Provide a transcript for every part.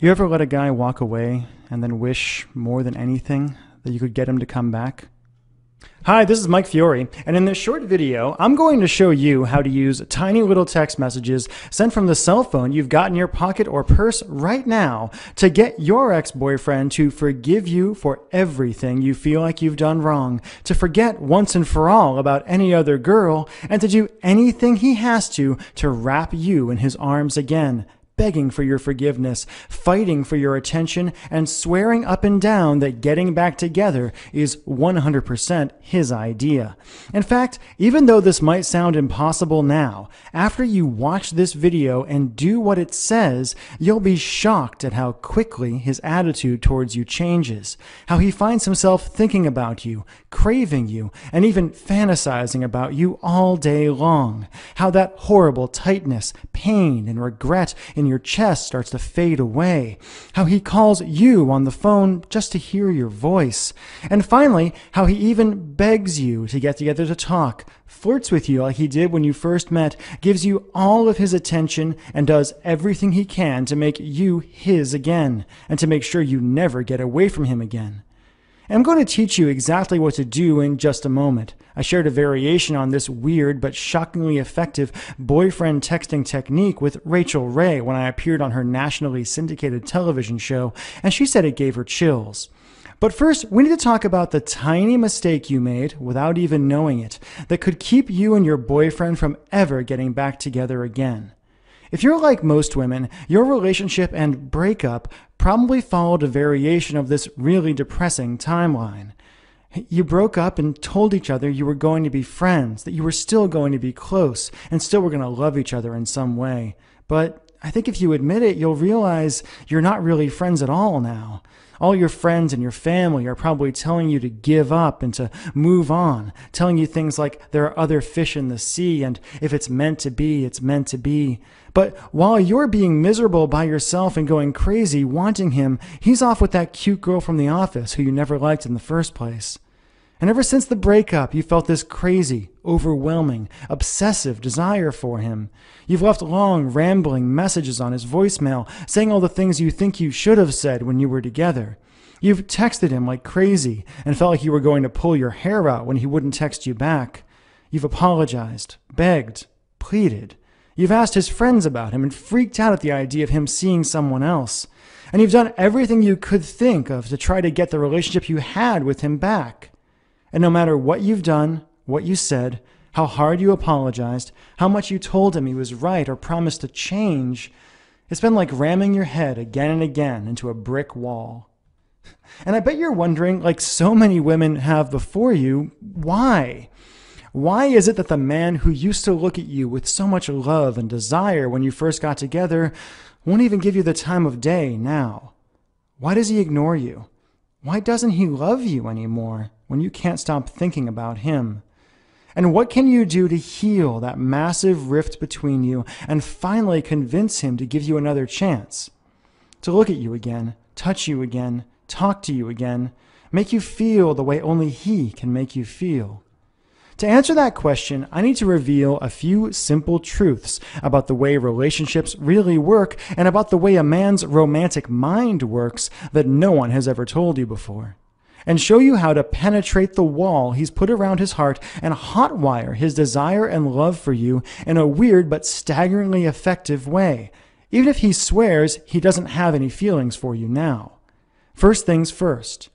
You ever let a guy walk away and then wish more than anything that you could get him to come back? Hi, this is Mike Fiore, and in this short video, I'm going to show you how to use tiny little text messages sent from the cell phone you've got in your pocket or purse right now to get your ex-boyfriend to forgive you for everything you feel like you've done wrong, to forget once and for all about any other girl, and to do anything he has to wrap you in his arms again, begging for your forgiveness, fighting for your attention, and swearing up and down that getting back together is 100% his idea. In fact, even though this might sound impossible now, after you watch this video and do what it says, you'll be shocked at how quickly his attitude towards you changes, how he finds himself thinking about you, craving you, and even fantasizing about you all day long, how that horrible tightness, pain, and regret in your chest starts to fade away, how he calls you on the phone just to hear your voice, and finally, how he even begs you to get together to talk, flirts with you like he did when you first met, gives you all of his attention, and does everything he can to make you his again, and to make sure you never get away from him again. I'm going to teach you exactly what to do in just a moment. I shared a variation on this weird but shockingly effective boyfriend texting technique with Rachel Ray when I appeared on her nationally syndicated television show, and she said it gave her chills. But first, we need to talk about the tiny mistake you made without even knowing it that could keep you and your boyfriend from ever getting back together again. If you're like most women, your relationship and breakup probably followed a variation of this really depressing timeline. You broke up and told each other you were going to be friends, that you were still going to be close, and still were going to love each other in some way. But I think if you admit it, you'll realize you're not really friends at all now. All your friends and your family are probably telling you to give up and to move on, telling you things like there are other fish in the sea and if it's meant to be, it's meant to be. But while you're being miserable by yourself and going crazy wanting him, he's off with that cute girl from the office who you never liked in the first place. And ever since the breakup, you felt this crazy, overwhelming, obsessive desire for him. You've left long, rambling messages on his voicemail, saying all the things you think you should have said when you were together. You've texted him like crazy and felt like you were going to pull your hair out when he wouldn't text you back. You've apologized, begged, pleaded. You've asked his friends about him and freaked out at the idea of him seeing someone else. And you've done everything you could think of to try to get the relationship you had with him back. And no matter what you've done, what you said, how hard you apologized, how much you told him he was right or promised to change, it's been like ramming your head again and again into a brick wall. And I bet you're wondering, like so many women have before you, why? Why is it that the man who used to look at you with so much love and desire when you first got together won't even give you the time of day now? Why does he ignore you? Why doesn't he love you anymore when you can't stop thinking about him? And what can you do to heal that massive rift between you and finally convince him to give you another chance? To look at you again, touch you again, talk to you again, make you feel the way only he can make you feel? To answer that question, I need to reveal a few simple truths about the way relationships really work and about the way a man's romantic mind works that no one has ever told you before, and show you how to penetrate the wall he's put around his heart and hotwire his desire and love for you in a weird but staggeringly effective way, even if he swears he doesn't have any feelings for you now. First things first.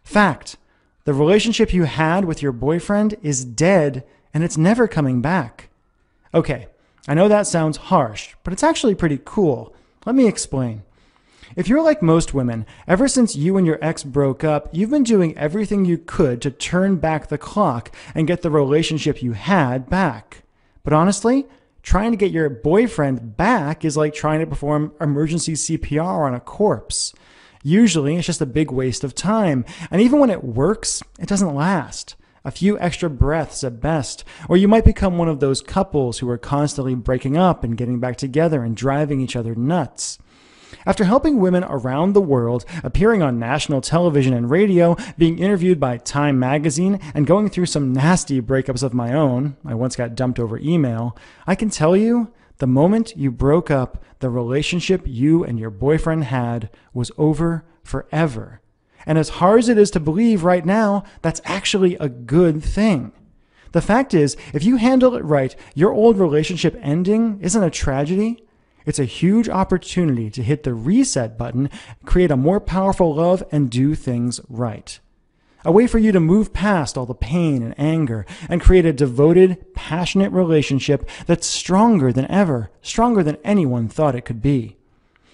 Fact. The relationship you had with your boyfriend is dead and it's never coming back. Okay, I know that sounds harsh, but it's actually pretty cool. Let me explain. If you're like most women, ever since you and your ex broke up, you've been doing everything you could to turn back the clock and get the relationship you had back. But honestly, trying to get your boyfriend back is like trying to perform emergency CPR on a corpse. Usually, it's just a big waste of time, and even when it works, it doesn't last. A few extra breaths at best, or you might become one of those couples who are constantly breaking up and getting back together and driving each other nuts. After helping women around the world, appearing on national television and radio, being interviewed by Time magazine, and going through some nasty breakups of my own, I once got dumped over email, I can tell you The moment you broke up, the relationship you and your boyfriend had was over forever. And as hard as it is to believe right now, that's actually a good thing. The fact is, if you handle it right, your old relationship ending isn't a tragedy. It's a huge opportunity to hit the reset button, create a more powerful love, and do things right. A way for you to move past all the pain and anger and create a devoted, passionate relationship that's stronger than ever, stronger than anyone thought it could be.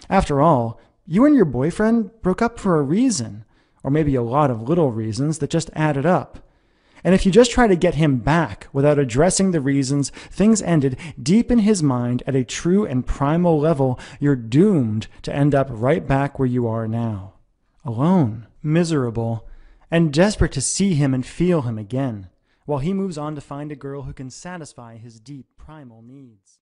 After all, you and your boyfriend broke up for a reason, or maybe a lot of little reasons that just added up. And if you just try to get him back without addressing the reasons things ended deep in his mind at a true and primal level, you're doomed to end up right back where you are now. Alone, miserable, and desperate to see him and feel him again, while he moves on to find a girl who can satisfy his deep primal needs.